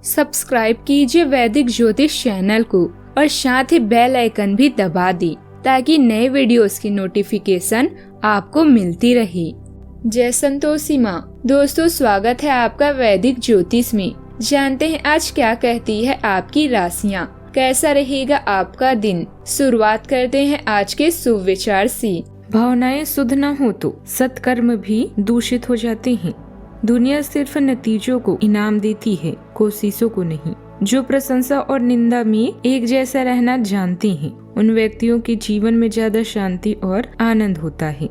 Subscribe कीजिए वैदिक ज्योतिष चैनल को और साथ ही बेल आइकन भी दबा दी ताकि नए वीडियोस की नोटिफिकेशन आपको मिलती रहे। जय संतोषी माँ। दोस्तों, स्वागत है आपका वैदिक ज्योतिष में। जानते हैं आज क्या कहती है आपकी राशियाँ, कैसा रहेगा आपका दिन। शुरुआत करते हैं आज के शुभ विचार से। भावनाएं शुद्ध न हो तो सत्कर्म भी दूषित हो जाते हैं। दुनिया सिर्फ नतीजों को इनाम देती है, कोशिशों को नहीं। जो प्रशंसा और निंदा में एक जैसा रहना जानते हैं, उन व्यक्तियों के जीवन में ज्यादा शांति और आनंद होता है।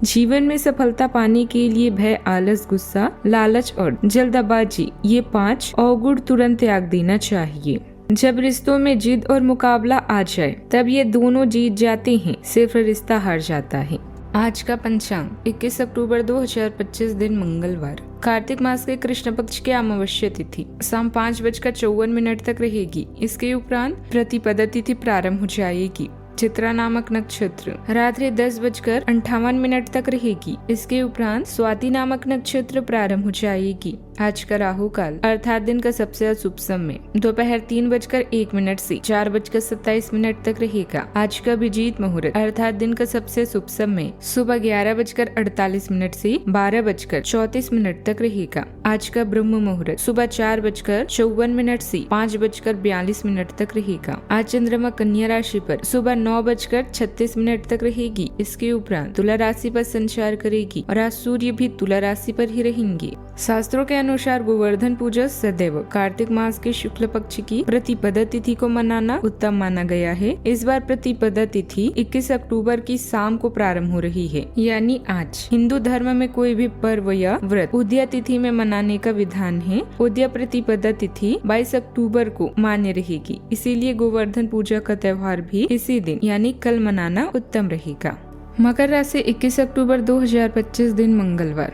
जीवन में सफलता पाने के लिए भय, आलस, गुस्सा, लालच और जल्दबाजी, ये 5 अवगुण तुरंत त्याग देना चाहिए। जब रिश्तों में जिद और मुकाबला आ जाए तब ये दोनों जीत जाते हैं, सिर्फ रिश्ता हार जाता है। आज का पंचांग 21 अक्टूबर 2025 दिन मंगलवार, कार्तिक मास के कृष्ण पक्ष की अमावस्या तिथि शाम 5:54 तक रहेगी। इसके उपरांत प्रतिपदा तिथि प्रारंभ हो जाएगी। चित्रा नामक नक्षत्र रात्रि 10:58 तक रहेगी। इसके उपरांत स्वाति नामक नक्षत्र प्रारंभ हो जाएगी। आज का राहु काल अर्थात दिन का सबसे शुभ समय दोपहर 3:01 से 4:27 तक रहेगा। आज का अभिजीत मुहूर्त अर्थात दिन का सबसे शुभ समय सुबह 11:48 से 12:34 तक रहेगा। आज का ब्रह्म मुहूर्त सुबह 4:54 से 5:42 तक रहेगा। आज चंद्रमा कन्या राशि पर सुबह 9:36 तक रहेगी। इसके उपरांत तुला राशि पर संचार करेगी और आज सूर्य भी तुला राशि पर ही रहेंगे। शास्त्रों के अनुसार गोवर्धन पूजा सदैव कार्तिक मास के शुक्ल पक्ष की प्रतिपदा तिथि को मनाना उत्तम माना गया है। इस बार प्रतिपदा तिथि 21 अक्टूबर की शाम को प्रारंभ हो रही है, यानी आज। हिंदू धर्म में कोई भी पर्व या व्रत उदया तिथि में मनाने का विधान है। उदया प्रतिपदा तिथि 22 अक्टूबर को मान्य रहेगी, इसीलिए गोवर्धन पूजा का त्योहार भी इसी दिन यानी कल मनाना उत्तम रहेगा। मकर राशि 21 अक्टूबर 2025 दिन मंगलवार,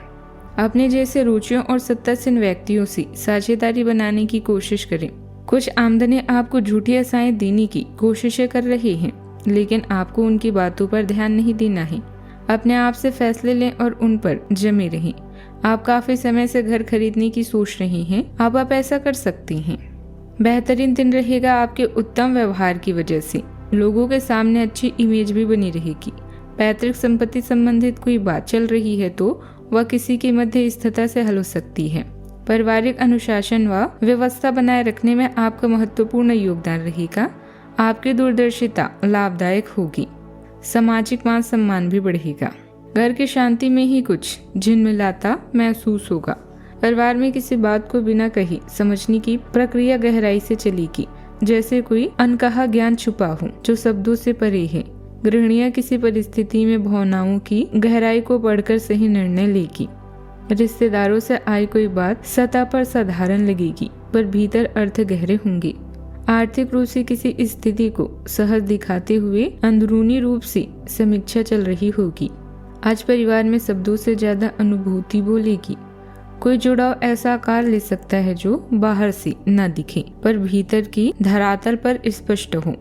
अपने जैसे रुचियों और सत्तासीन व्यक्तियों से साझेदारी बनाने की कोशिश करें। कुछ आमदनी आपको झूठी आशाएं देने की कोशिशें कर रहे हैं, लेकिन आपको उनकी बातों पर ध्यान नहीं देना है। अपने आप से फैसले लें और उन पर जमे रहें। आप काफी समय से घर खरीदने की सोच रहे हैं, अब आप ऐसा कर सकते हैं। बेहतरीन दिन रहेगा आपके उत्तम व्यवहार की वजह से। लोगों के सामने अच्छी इमेज भी बनी रहेगी। पैतृक संपत्ति संबंधित कोई बात चल रही है तो वह किसी की मध्यस्थता से हल हो सकती है। पारिवारिक अनुशासन व व्यवस्था बनाए रखने में आपका महत्वपूर्ण योगदान रहेगा। आपकी दूरदर्शिता लाभदायक होगी। सामाजिक मान सम्मान भी बढ़ेगा। घर की शांति में ही कुछ झिलमिलाता महसूस होगा। परिवार में किसी बात को बिना कही समझने की प्रक्रिया गहराई से चलेगी, जैसे कोई अनकहा ज्ञान छुपा हो जो शब्दों से परे है। गृहिणियां किसी परिस्थिति में भावनाओं की गहराई को पढ़कर सही निर्णय लेगी। रिश्तेदारों से आई कोई बात सतह पर साधारण लगेगी, पर भीतर अर्थ गहरे होंगे। आर्थिक रूप से किसी स्थिति को सहज दिखाते हुए अंदरूनी रूप से समीक्षा चल रही होगी। आज परिवार में शब्दों से ज्यादा अनुभूति बोलेगी। कोई जुड़ाव ऐसा आकार ले सकता है जो बाहर से न दिखे पर भीतर की धरातल पर स्पष्ट हो।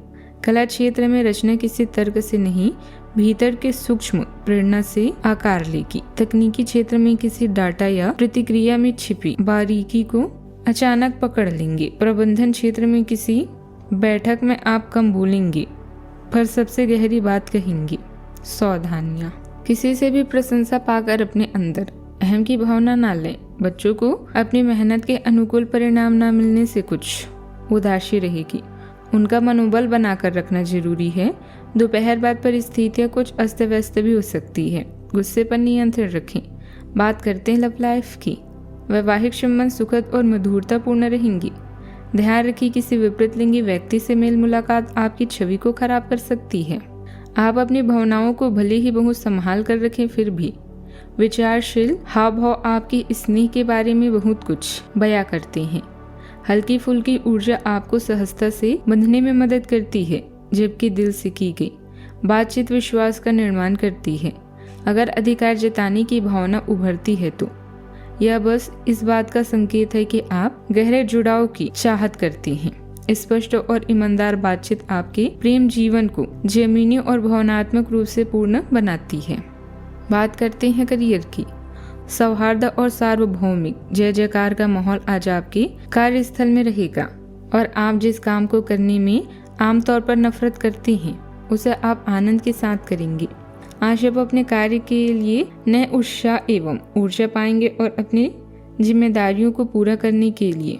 कला क्षेत्र में रचना किसी तर्क से नहीं, भीतर के सूक्ष्म प्रेरणा से आकार लेगी। तकनीकी क्षेत्र में किसी डाटा या प्रतिक्रिया में छिपी बारीकी को अचानक पकड़ लेंगे। प्रबंधन क्षेत्र में किसी बैठक में आप कम बोलेंगे पर सबसे गहरी बात कहेंगे। सावधानियां, किसी से भी प्रशंसा पाकर अपने अंदर अहम की भावना न लें। बच्चों को अपनी मेहनत के अनुकूल परिणाम न मिलने से कुछ उदासी रहेगी, उनका मनोबल बनाकर रखना जरूरी है। दोपहर बाद परिस्थितियां कुछ अस्त व्यस्त भी हो सकती है, गुस्से पर नियंत्रण रखें। बात करते हैं लव लाइफ की। वैवाहिक संबंध सुखद और मधुरतापूर्ण रहेंगी। ध्यान रखिए, किसी विपरीत लिंगी व्यक्ति से मेल मुलाकात आपकी छवि को खराब कर सकती है। आप अपनी भावनाओं को भले ही बहुत संभाल कर रखें, फिर भी विचारशील हाव भाव आपकी स्नेह के बारे में बहुत कुछ बयां करते हैं। हल्की फुल्की ऊर्जा आपको सहजता से बंधने में मदद करती है, जबकि दिल से की गई बातचीत विश्वास का निर्माण करती है। अगर अधिकार जताने की भावना उभरती है तो यह बस इस बात का संकेत है कि आप गहरे जुड़ाव की चाहत करते हैं। स्पष्ट और ईमानदार बातचीत आपके प्रेम जीवन को जमीनी और भावनात्मक रूप से पूर्ण बनाती है। बात करते हैं करियर की। सौहार्द और सार्वभौमिक जय जयकार का माहौल आज आपके कार्यस्थल में रहेगा और आप जिस काम को करने में आमतौर पर नफरत करते हैं उसे आप आनंद के साथ करेंगे। आज आप अपने कार्य के लिए नए उत्साह एवं ऊर्जा पाएंगे और अपनी जिम्मेदारियों को पूरा करने के लिए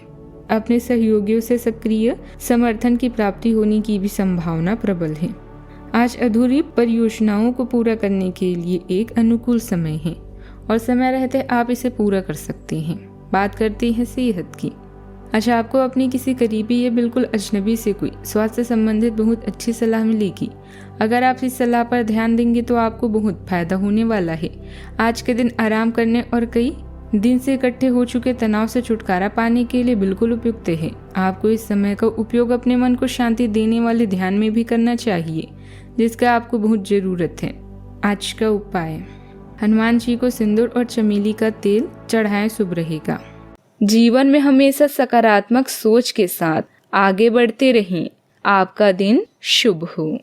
अपने सहयोगियों से सक्रिय समर्थन की प्राप्ति होने की भी संभावना प्रबल है। आज अधूरी परियोजनाओं को पूरा करने के लिए एक अनुकूल समय है और समय रहते आप इसे पूरा कर सकते हैं। बात करते हैं सेहत की। आज आपको अपनी किसी करीबी या बिल्कुल अजनबी से कोई स्वास्थ्य संबंधित बहुत अच्छी सलाह मिलेगी। अगर आप इस सलाह पर ध्यान देंगे तो आपको बहुत फायदा होने वाला है। आज के दिन आराम करने और कई दिन से इकट्ठे हो चुके तनाव से छुटकारा पाने के लिए बिल्कुल उपयुक्त है। आपको इस समय का उपयोग अपने मन को शांति देने वाले ध्यान में भी करना चाहिए, जिसका आपको बहुत जरूरत है। आज का उपाय, हनुमान जी को सिंदूर और चमेली का तेल चढ़ाएं, शुभ रहेगा। जीवन में हमेशा सकारात्मक सोच के साथ आगे बढ़ते रहें। आपका दिन शुभ हो।